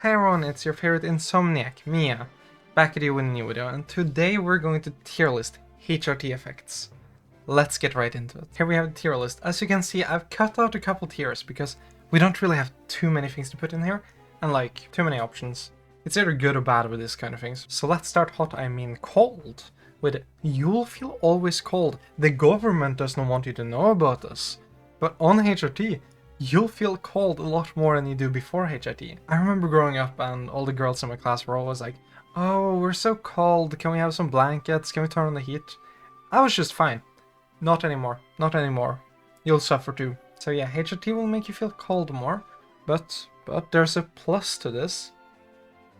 Hey everyone, it's your favorite insomniac, Mia, back at you with a new video, and today we're going to tier list HRT effects. Let's get right into it. Here we have the tier list. As you can see, I've cut out a couple tiers because we don't really have too many things to put in here, and like, too many options. It's either good or bad with this kind of things. So let's start hot, I mean cold, with you'll feel always cold. The government doesn't want you to know about this, but on HRT, you'll feel cold a lot more than you do before HRT. I remember growing up and all the girls in my class were always like, oh, we're so cold, can we have some blankets, can we turn on the heat? I was just fine. Not anymore, not anymore. You'll suffer too. So yeah, HRT will make you feel cold more, but there's a plus to this.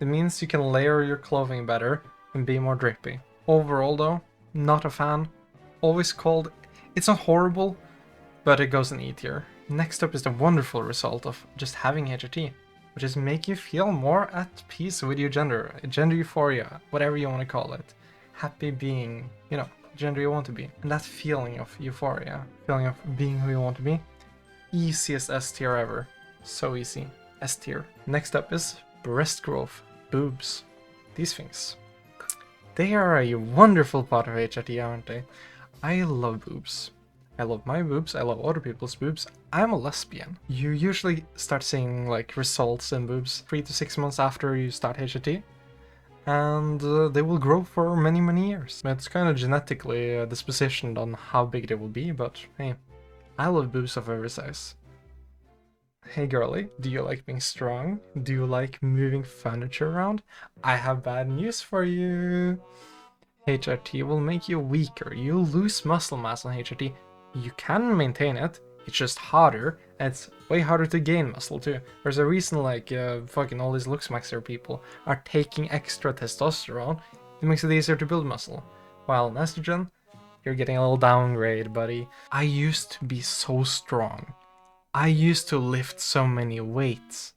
It means you can layer your clothing better and be more drippy. Overall though, not a fan. Always cold. It's not horrible, but it goes in E tier. Next up is the wonderful result of just having HRT, which is make you feel more at peace with your gender euphoria, whatever you want to call it. Happy being, you know, gender you want to be. And that feeling of euphoria, feeling of being who you want to be, easiest S tier ever. So easy. S tier. Next up is breast growth, boobs. These things. They are a wonderful part of HRT, aren't they? I love boobs. I love my boobs, I love other people's boobs. I'm a lesbian. You usually start seeing like results in boobs 3 to 6 months after you start HRT. And they will grow for many years. It's kind of genetically dispositioned on how big they will be, but hey, I love boobs of every size. Hey girly, do you like being strong? Do you like moving furniture around? I have bad news for you. HRT will make you weaker. You'll lose muscle mass on HRT. You can maintain it, it's just harder, and it's way harder to gain muscle too. There's a reason like fucking all these Luxmaxer people are taking extra testosterone. It makes it easier to build muscle. While in estrogen, you're getting a little downgrade, buddy. I used to be so strong. I used to lift so many weights.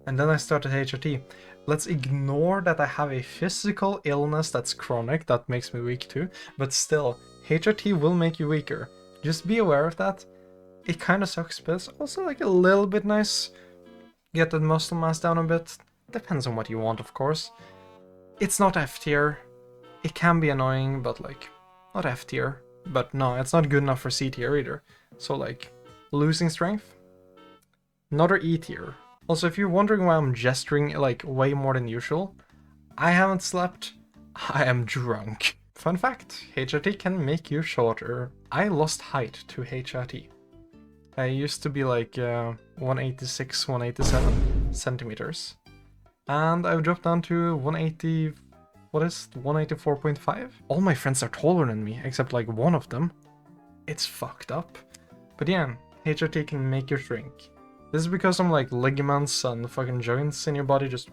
And then I started HRT. Let's ignore that I have a physical illness that's chronic, that makes me weak too, but still, HRT will make you weaker. Just be aware of that. It kind of sucks, but it's also like a little bit nice. Get that muscle mass down a bit. Depends on what you want, of course. It's not F tier. It can be annoying, but like, not F tier. But no, it's not good enough for C tier either. So like, losing strength? Another E tier. Also, if you're wondering why I'm gesturing like way more than usual, I haven't slept. I am drunk. Fun fact, HRT can make you shorter. I lost height to HRT. I used to be like 186, 187 centimeters. And I've dropped down to 180, what is it, 184.5? All my friends are taller than me, except like one of them. It's fucked up. But yeah, HRT can make you shrink. This is because some like ligaments and fucking joints in your body just...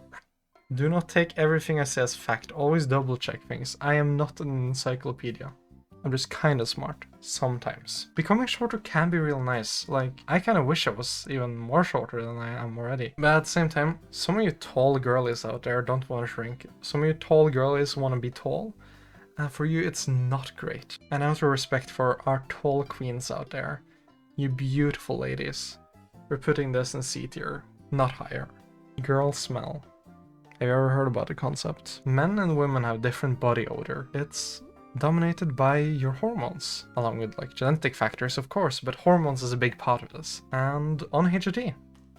Do not take everything I say as fact, always double check things. I am not an encyclopedia. I'm just kinda smart, sometimes. Becoming shorter can be real nice, like, I kinda wish I was even more shorter than I am already. But at the same time, some of you tall girlies out there don't want to shrink. Some of you tall girlies want to be tall, and for you it's not great. And out of respect for our tall queens out there, you beautiful ladies, we're putting this in C tier, not higher. Girl smell. Have you ever heard about the concept? Men and women have different body odor. It's dominated by your hormones, along with like genetic factors of course, but hormones is a big part of this. And on HRT,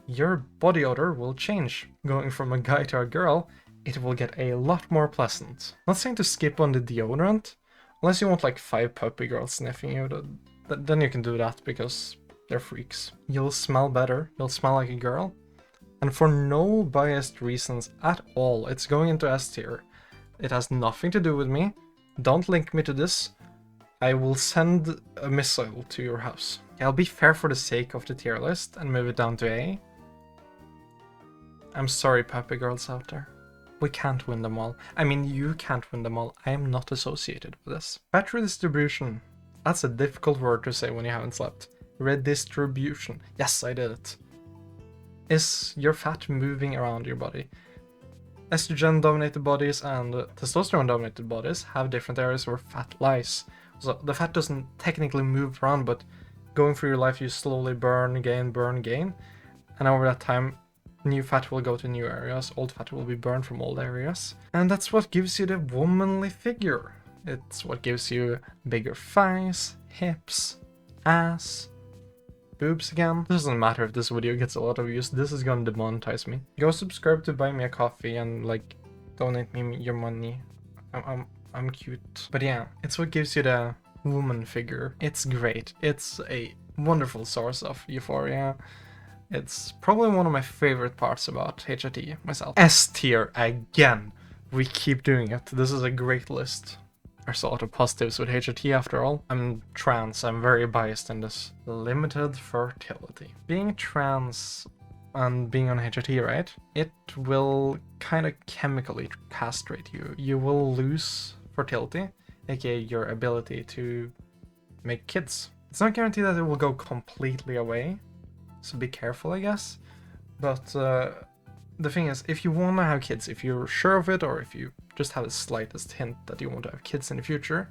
your body odor will change. Going from a guy to a girl, it will get a lot more pleasant. Not saying to skip on the deodorant, unless you want like 5 puppy girls sniffing you, then you can do that because they're freaks. You'll smell better, you'll smell like a girl. And for no biased reasons at all, it's going into S tier. It has nothing to do with me. Don't link me to this. I will send a missile to your house. I'll be fair for the sake of the tier list and move it down to A. I'm sorry, puppy girls out there. We can't win them all. I mean, you can't win them all. I am not associated with this. Fat redistribution. That's a difficult word to say when you haven't slept. Redistribution. Yes, I did it. Is your fat moving around your body? Estrogen-dominated bodies and testosterone-dominated bodies have different areas where fat lies. So the fat doesn't technically move around, but going through your life you slowly burn, gain, and over that time New fat will go to new areas, old fat will be burned from old areas. And that's what gives you the womanly figure. It's what gives you bigger thighs, hips, ass, boobs again. It doesn't matter if this video gets a lot of views, this is gonna demonetize me. Go subscribe to buy me a coffee and like donate me your money. I'm cute. But yeah, it's what gives you the woman figure. It's great. It's a wonderful source of euphoria. It's probably one of my favorite parts about HRT myself. S tier again. We keep doing it. This is a great list. There's a lot of positives with HRT after all. I'm trans, I'm very biased in this. Limited fertility. Being trans and being on HRT, right? It will kind of chemically castrate you. You will lose fertility, aka your ability to make kids. It's not guaranteed that it will go completely away, so be careful, I guess. But the thing is, if you want to have kids, if you're sure of it, or if you just have the slightest hint that you want to have kids in the future,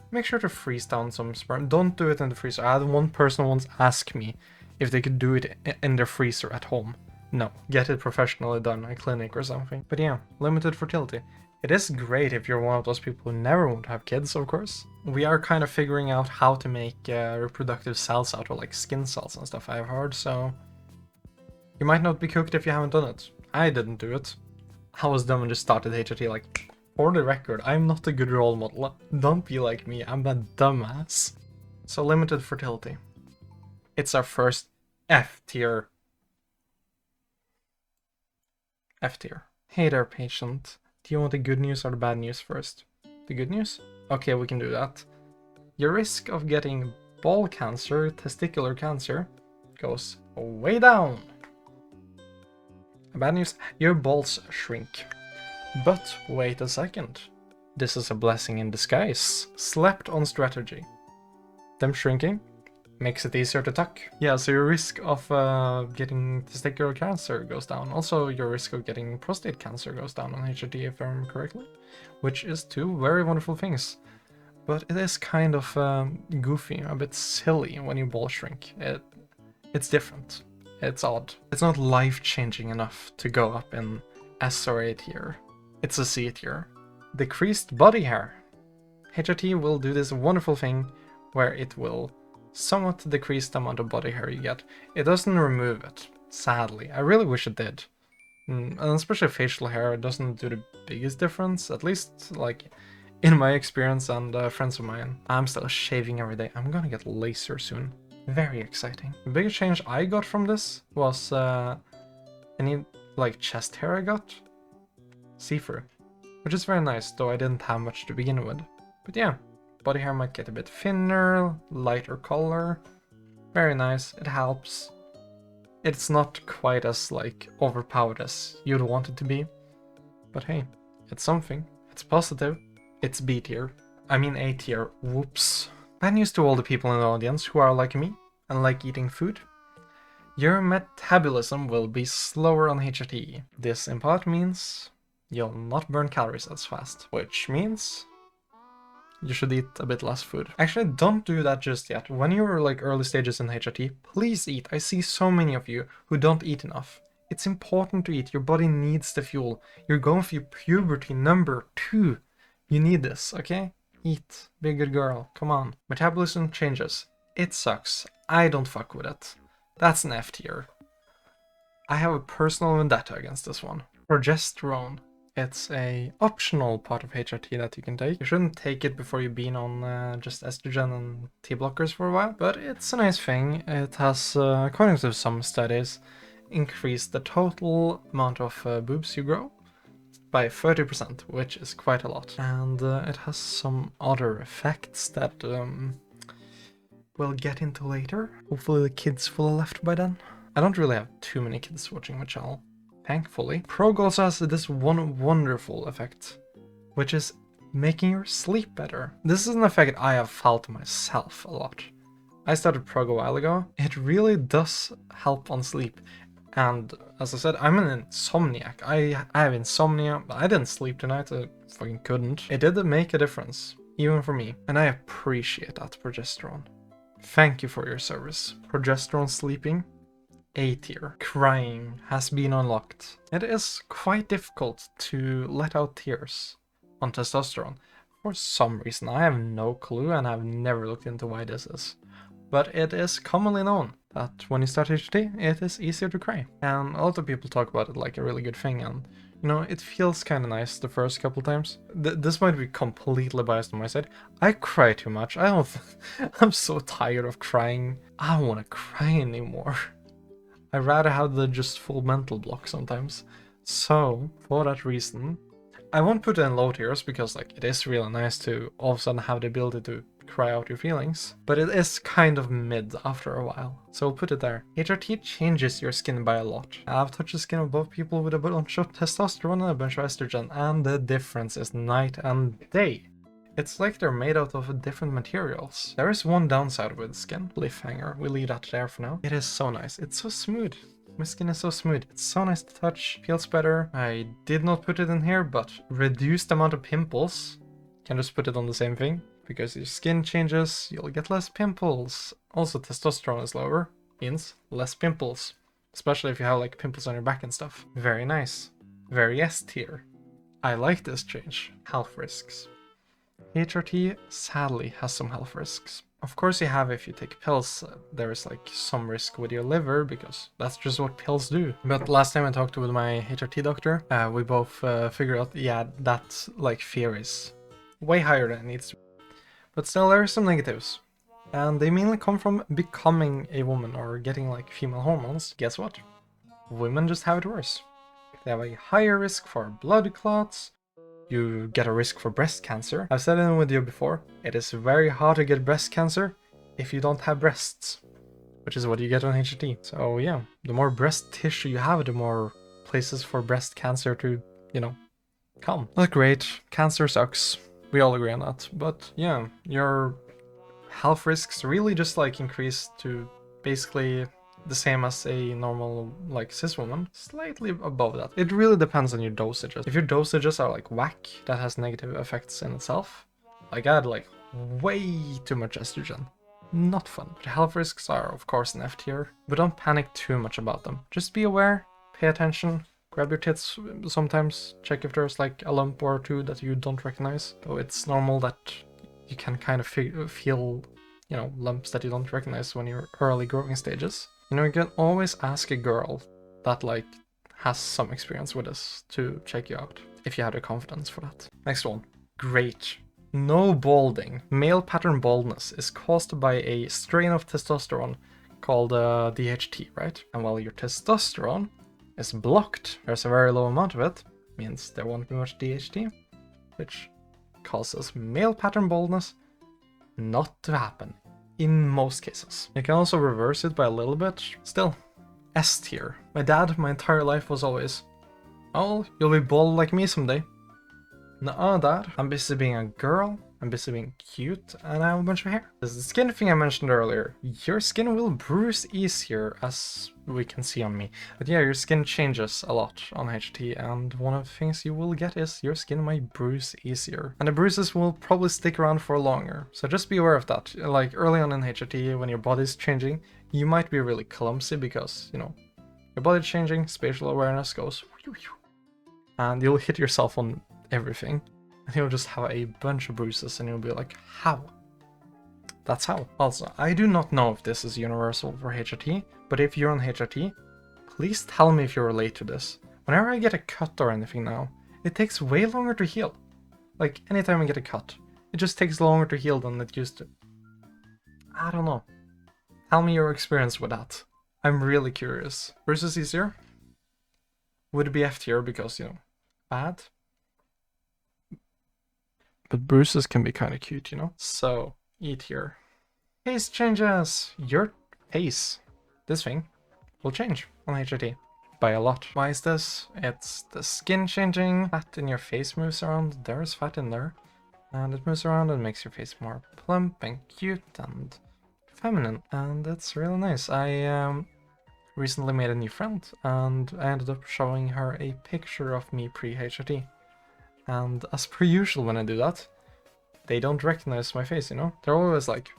make sure to freeze down some sperm. Don't do it in the freezer. I had one person once ask me if they could do it in their freezer at home. No, get it professionally done in a clinic or something. But yeah, limited fertility. It is great if you're one of those people who never want to have kids, of course. We are kind of figuring out how to make reproductive cells out of like skin cells and stuff, I've heard, so you might not be cooked if you haven't done it. I didn't do it. I was dumb and just started HRT. Like, for the record, I'm not a good role model. Don't be like me, I'm a dumbass. So limited fertility. It's our first F tier. F tier. Hey there, patient. Do you want the good news or the bad news first? The good news? Okay, we can do that. Your risk of getting ball cancer, testicular cancer, goes way down. Bad news, your balls shrink. But wait a second. This is a blessing in disguise. Slept on strategy. Them shrinking makes it easier to tuck. Yeah, so your risk of getting testicular cancer goes down. Also, your risk of getting prostate cancer goes down on HRT, if I remember correctly. Which is two very wonderful things. But it is kind of goofy, a bit silly when you ball shrink. It's different. It's odd. It's not life-changing enough to go up in S or A tier. It's a C tier. Decreased body hair. HRT will do this wonderful thing where it will somewhat decrease the amount of body hair you get. It doesn't remove it, sadly. I really wish it did. And especially facial hair doesn't do the biggest difference, at least like in my experience and friends of mine. I'm still shaving every day. I'm gonna get laser soon. Very exciting. The biggest change I got from this was any like chest hair I got. See-through. Which is very nice, though I didn't have much to begin with. But yeah, body hair might get a bit thinner, lighter color. Very nice, it helps. It's not quite as like overpowered as you'd want it to be. But hey, it's something. It's positive. It's B tier. I mean A tier. Whoops. Bad news to all the people in the audience who are like me and like eating food. Your metabolism will be slower on HRT. This in part means you'll not burn calories as fast, which means you should eat a bit less food. Actually, don't do that just yet. When you're like early stages in HRT, please eat. I see so many of you who don't eat enough. It's important to eat. Your body needs the fuel. You're going through puberty number 2. You need this, okay? Eat. Be a good girl. Come on. Metabolism changes. It sucks. I don't fuck with it. That's an F tier. I have a personal vendetta against this one. Progesterone. It's a optional part of HRT that you can take. You shouldn't take it before you've been on just estrogen and T-blockers for a while, but it's a nice thing. It has, according to some studies, increased the total amount of boobs you grow by 30%, which is quite a lot. And it has some other effects that we'll get into later. Hopefully the kids will have left by then. I don't really have too many kids watching my channel, thankfully. Prog also has this one wonderful effect, which is making your sleep better. This is an effect I have felt myself a lot. I started Prog a while ago. It really does help on sleep. And as I said, I'm an insomniac. I have insomnia. I didn't sleep tonight. I fucking couldn't. It did make a difference, even for me. And I appreciate that, progesterone. Thank you for your service. Progesterone sleeping A tier. Crying has been unlocked. It is quite difficult to let out tears on testosterone. For some reason, I have no clue and I've never looked into why this is. But it is commonly known that when you start HRT, it is easier to cry. And a lot of people talk about it like a really good thing, and you know, it feels kind of nice the first couple times. This might be completely biased on my side. I cry too much. I don't. I'm so tired of crying. I don't want to cry anymore. I'd rather have the just full mental block sometimes. So, for that reason, I won't put it in low tiers because like it is really nice to all of a sudden have the ability to cry out your feelings, but it is kind of mid after a while, so I'll put it there. HRT changes your skin by a lot. I've touched the skin of both people with a bunch of testosterone and a bunch of estrogen, and the difference is night and day. It's like they're made out of different materials. There is one downside with skin. Cliffhanger, we'll leave that there for now. It is so nice, it's so smooth. My skin is so smooth. It's so nice to touch, feels better. I did not put it in here, but reduced amount of pimples. Can just put it on the same thing. Because your skin changes, you'll get less pimples. Also, testosterone is lower, means less pimples. Especially if you have like pimples on your back and stuff. Very nice. Very S tier. I like this change. Health risks. HRT sadly has some health risks. Of course you have if you take pills, there is like some risk with your liver because that's just what pills do. But last time I talked with my HRT doctor, we both figured out, yeah, that like fear is way higher than it needs to be. But still there are some negatives. And they mainly come from becoming a woman or getting like female hormones. Guess what? Women just have it worse. They have a higher risk for blood clots. You get a risk for breast cancer. I've said it in a video before, it is very hard to get breast cancer if you don't have breasts, which is what you get on HRT. So yeah, the more breast tissue you have, the more places for breast cancer to, you know, come. Not great, cancer sucks, we all agree on that, but yeah, your health risks really just like increase to basically the same as a normal like cis woman, slightly above that. It really depends on your dosages. If your dosages are like whack, that has negative effects in itself. Like I had like way too much estrogen. Not fun. The health risks are of course an F tier, but don't panic too much about them. Just be aware, pay attention, grab your tits sometimes, check if there's like a lump or two that you don't recognize. So it's normal that you can kind of feel, you know, lumps that you don't recognize when you're early growing stages. You know, you can always ask a girl that like has some experience with this to check you out, if you have the confidence for that. Next one. Great. No balding. Male pattern baldness is caused by a strain of testosterone called DHT, right? And while your testosterone is blocked, there's a very low amount of it, means there won't be much DHT, which causes male pattern baldness not to happen. In most cases. You can also reverse it by a little bit. Still, S tier. My dad, my entire life was always, oh, you'll be bald like me someday. Nuh-uh, Dad. I'm busy being a girl, I'm busy being cute, and I have a bunch of hair. This is the skin thing I mentioned earlier. Your skin will bruise easier, as we can see on me. But yeah, your skin changes a lot on HRT, and one of the things you will get is your skin might bruise easier. And the bruises will probably stick around for longer. So just be aware of that. Like early on in HRT, when your body's changing, you might be really clumsy because, you know, your body's changing, spatial awareness goes, and you'll hit yourself on everything. And you'll just have a bunch of bruises and you'll be like, how? That's how. Also, I do not know if this is universal for HRT, but if you're on HRT, please tell me if you relate to this. Whenever I get a cut or anything now, it takes way longer to heal. Like, anytime I get a cut, it just takes longer to heal than it used to. I don't know. Tell me your experience with that. I'm really curious. Bruises easier? Would it be F tier because, you know, bad? But bruises can be kind of cute, you know? So, E tier. Face changes! Your face, this thing, will change on HRT. By a lot. Why is this? It's the skin changing, fat in your face moves around, there's fat in there. And it moves around and makes your face more plump and cute and feminine. And it's really nice. I recently made a new friend and I ended up showing her a picture of me pre-HRT. And as per usual when I do that, they don't recognize my face, you know? They're always like,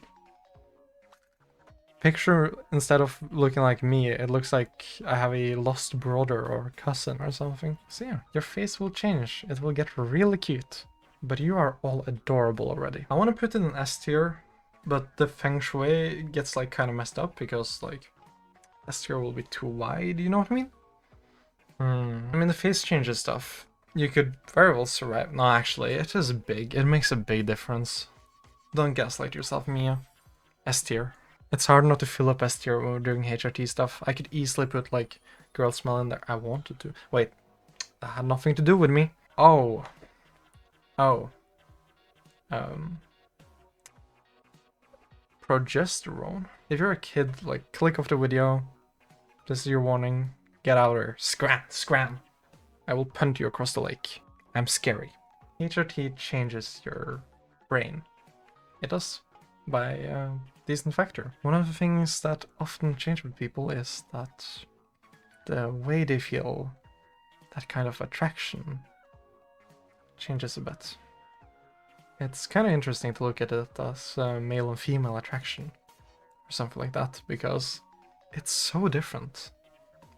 Picture, instead of looking like me, it looks like I have a lost brother or cousin or something. So yeah, your face will change. It will get really cute. But you are all adorable already. I want to put it in S tier, but the feng shui gets like kind of messed up because like S tier will be too wide, you know what I mean? I mean, the face changes stuff. You could very well survive. No, actually, it is big. It makes a big difference. Don't gaslight yourself, Mia. S tier. It's hard not to fill up S tier when we're doing HRT stuff. I could easily put like girl smell in there. I wanted to. Wait, that had nothing to do with me. Oh. Oh. Progesterone. If you're a kid, like, click off the video. This is your warning. Get out of here. Scram! Scram! I will punt you across the lake. I'm scary. HRT changes your brain. It does. By a decent factor. One of the things that often change with people is that the way they feel, that kind of attraction, changes a bit. It's kind of interesting to look at it as male and female attraction, or something like that, because it's so different.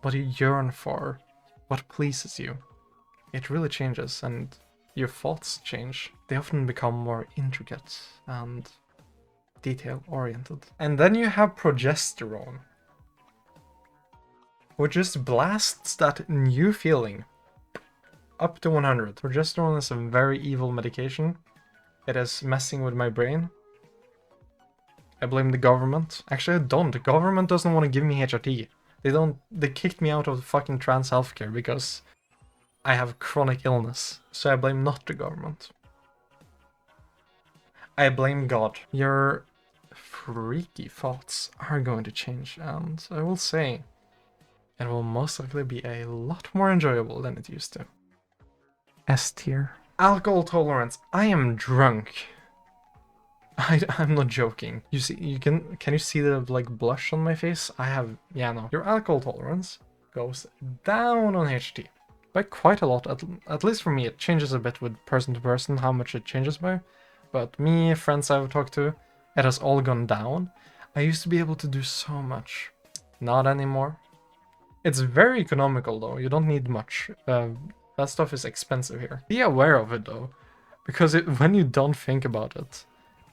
What you yearn for, what pleases you, it really changes, and your thoughts change. They often become more intricate and detail-oriented. And then you have progesterone, which just blasts that new feeling up to 100. Progesterone is a very evil medication. It is messing with my brain. I blame the government. Actually, I don't. The government doesn't want to give me HRT. They kicked me out of the fucking trans healthcare because I have chronic illness. So I blame not the government. I blame God. Your freaky thoughts are going to change, and I will say, it will most likely be a lot more enjoyable than it used to. S tier. Alcohol tolerance. I am drunk. I'm not joking. You see, can you see the like blush on my face? Yeah, no. Your alcohol tolerance goes down on HT by quite a lot. At least for me, it changes a bit with person to person how much it changes by. But me, friends I've talked to, it has all gone down. I used to be able to do so much. Not anymore. It's very economical though. You don't need much. That stuff is expensive here. Be aware of it though, because when you don't think about it,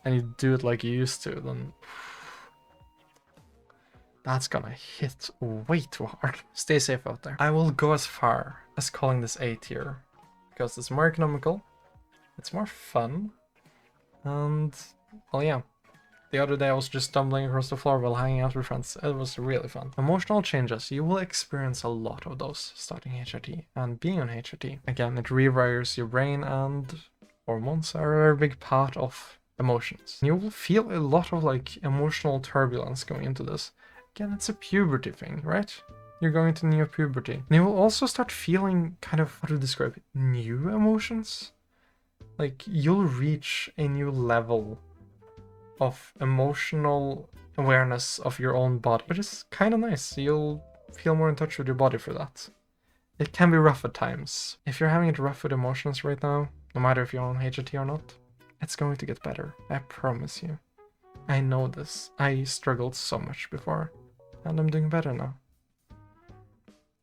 and you do it like you used to, then that's gonna hit way too hard. Stay safe out there. I will go as far as calling this A tier, because it's more economical, it's more fun, and, well, yeah. The other day I was just stumbling across the floor while hanging out with friends. It was really fun. Emotional changes. You will experience a lot of those starting HRT and being on HRT. Again, it rewires your brain, and hormones are a very big part of emotions. You will feel a lot of like emotional turbulence going into this. Again, it's a puberty thing, right? You're going to neo puberty. And you will also start feeling kind of, how to describe it, new emotions. Like, you'll reach a new level of emotional awareness of your own body, which is kind of nice. You'll feel more in touch with your body for that. It can be rough at times. If you're having it rough with emotions right now, no matter if you're on HRT or not, it's going to get better. I promise you. I know this. I struggled so much before, and I'm doing better now.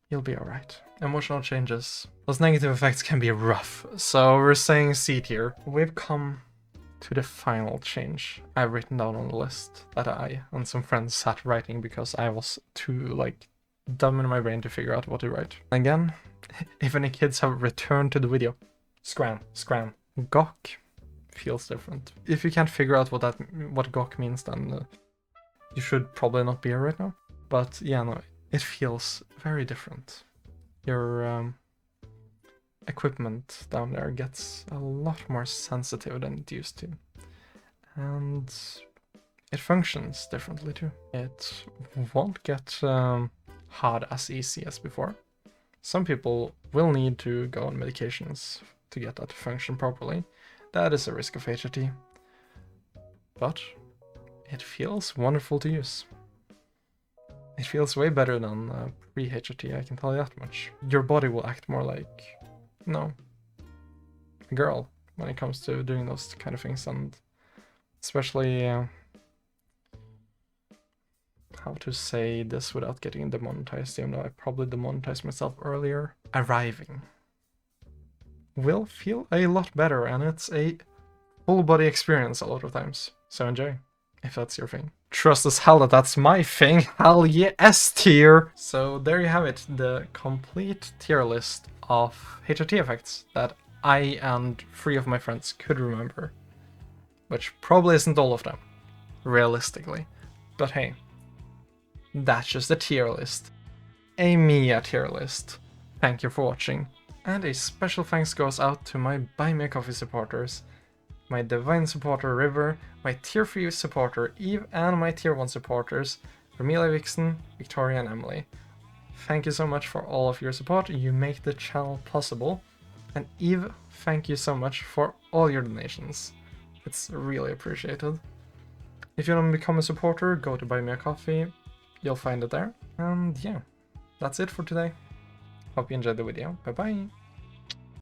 You'll be alright. Emotional changes. Those negative effects can be rough, so we're saying C tier. We've come to the final change I've written down on the list that I and some friends sat writing because I was too, like, dumb in my brain to figure out what to write. Again, if any kids have returned to the video, scram. Gawk feels different. If you can't figure out what gawk means, then you should probably not be here right now. But yeah, no, it feels very different. Your equipment down there gets a lot more sensitive than it used to, and it functions differently too. It won't get hard as easy as before. Some people will need to go on medications to get that to function properly. That is a risk of HRT, but it feels wonderful to use. It feels way better than pre-HRT, I can tell you that much. Your body will act more like, no, a girl when it comes to doing those kind of things, and especially how to say this without getting demonetized, even though I probably demonetized myself earlier. Arriving will feel a lot better, and it's a full body experience a lot of times. So enjoy, if that's your thing. Trust as hell that that's my thing. Hell yeah, S tier! So there you have it, the complete tier list of HRT effects that I and 3 of my friends could remember. Which probably isn't all of them, realistically. But hey, that's just a tier list. A Mia tier list. Thank you for watching. And a special thanks goes out to my Buy Me a Coffee supporters. My Divine supporter River, my Tier 3 supporter Eve, and my Tier 1 supporters Ramila Vixen, Victoria, and Emily. Thank you so much for all of your support, you make the channel possible. And Eve, thank you so much for all your donations. It's really appreciated. If you want to become a supporter, go to Buy Me a Coffee, you'll find it there. And yeah, that's it for today. Hope you enjoyed the video, bye bye!